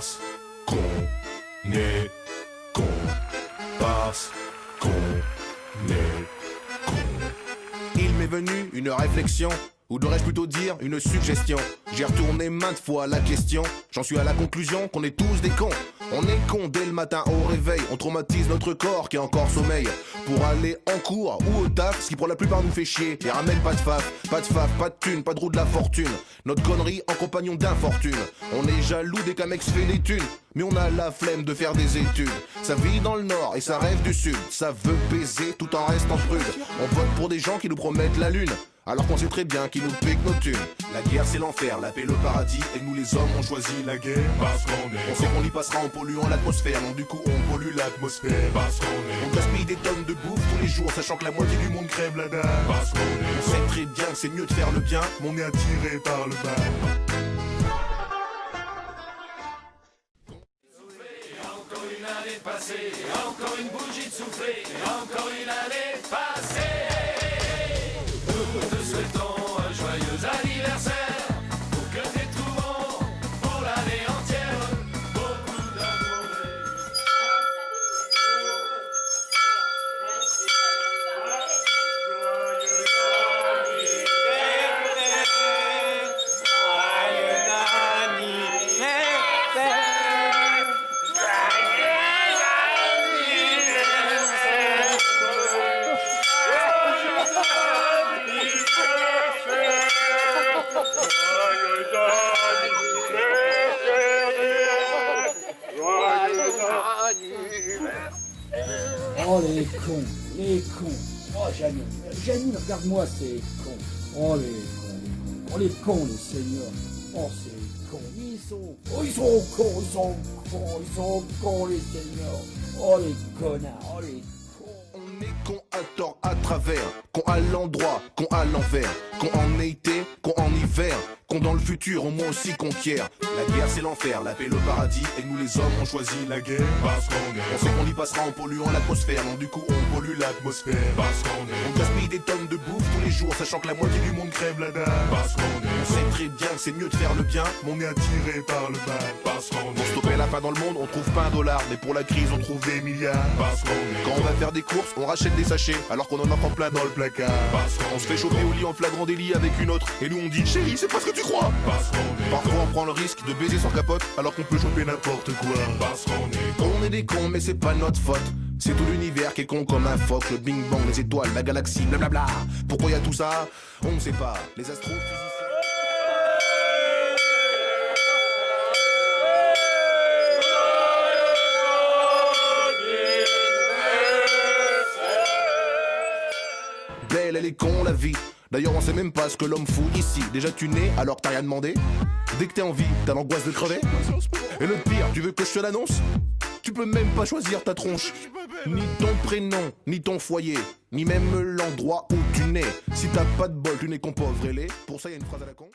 parce qu'on est con, parce qu'on est con. Il m'est venu une réflexion, ou devrais-je plutôt dire une suggestion. J'ai retourné maintes fois la question, j'en suis à la conclusion qu'on est tous des cons. On est cons dès le matin au réveil, on traumatise notre corps qui est encore sommeil pour aller en cours ou au taf, ce qui pour la plupart nous fait chier. Et ramène pas de faf, pas de thune, pas de roue de la fortune. Notre connerie en compagnon d'infortune. On est jaloux dès qu'un mec se fait des thunes, mais on a la flemme de faire des études. Ça vit dans le nord et ça rêve du sud. Ça veut baiser tout en restant prude. On vote pour des gens qui nous promettent la lune, alors qu'on sait très bien qu'ils nous piquent nos thunes. La guerre c'est l'enfer, la paix le paradis, et nous les hommes on choisit la guerre parce qu'on est. On sait qu'on y passera en polluant l'atmosphère, donc du coup on pollue l'atmosphère parce qu'on est. On gaspille des tonnes de bouffe tous les jours, sachant que la moitié du monde crève la dalle parce qu'on est. On sait très bien que c'est mieux de faire le bien, mais on est attiré par le mal. Encore une année passée, encore une bougie de soufflé, encore une année passée. Nous te souhaitons un joyeux anniversaire, pour que t'es tout bon pour l'année entière. Beaucoup d'amour. Oh les cons, les cons. Oh Janine, Janine, regarde-moi ces cons. Oh les cons, oh les cons les seigneurs. Oh ces cons, ils sont cons, ils sont cons les seigneurs. Oh les connards, oh les cons. On est con à tort, à travers, con à l'endroit, con à l'envers, con en été, con en hiver, con dans le futur, au moins aussi conquiert. La guerre c'est l'enfer, la paix le paradis, et nous les hommes on choisit la guerre parce qu'on est. On sait qu'on y passera en polluant l'atmosphère, donc du coup on pollue l'atmosphère parce qu'on est. On gaspille des tonnes de bouffe tous les jours, sachant que la moitié du monde crève la dalle parce qu'on est. On sait très bien que c'est mieux de faire le bien, mais on est attiré par le mal parce qu'on est. Pour stopper la faim dans le monde, on trouve pas $1, mais pour la crise on trouve des milliards parce qu'on est. Quand on va faire des courses, on rachète des sachets, alors qu'on en a plein dans le placard parce qu'on se fait choper au lit en flagrant délit avec une autre, et nous on dit chérie c'est pas ce que tu crois parce qu'on est. Parfois on prend le risque de baiser sans capote, alors qu'on peut choper n'importe quoi parce qu'on est. On est des cons mais c'est pas notre faute, c'est tout l'univers qui est con comme un phoque. Le bing bang, les étoiles, la galaxie, blablabla. Pourquoi y a tout ça? On ne sait pas. Les astrophysiciens. Belle, elle est con la vie. D'ailleurs on sait même pas ce que l'homme fout ici. Déjà tu nais alors que t'as rien demandé. Dès que t'es en vie, t'as l'angoisse de crever. Et le pire, tu veux que je te l'annonce? Tu peux même pas choisir ta tronche, ni ton prénom, ni ton foyer, ni même l'endroit où tu nais. Si t'as pas de bol, tu n'es qu'un pauvre ailé. Pour ça y a une phrase à la con.